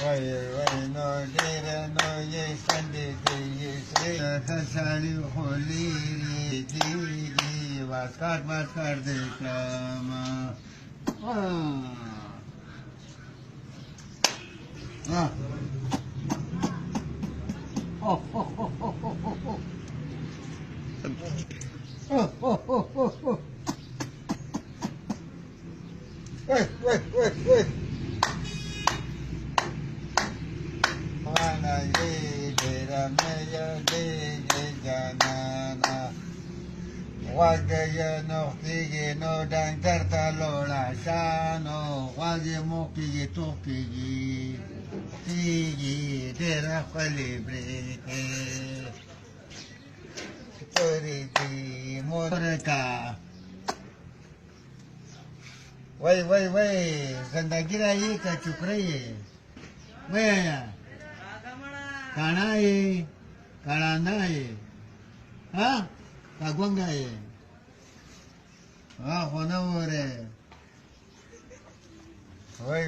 وای نو ډېر نو یې خندېدې یې سرې ښه سړي خو لرې کېږي واسکټ دې کړمه وای وانا یې ډېره مې یادېږي جانانه غوږ یې نوخ کېږي نو ډاکټر ته لاړه شه نو غوږ یې موږ کېږي توغ کېږي ډېره ښکلې برېښې تورې دي مورکه وای زندگی رایې که چوکره یې وایه کاڼه یې کاڼانده یې که ګونګه یې خو نه وره وای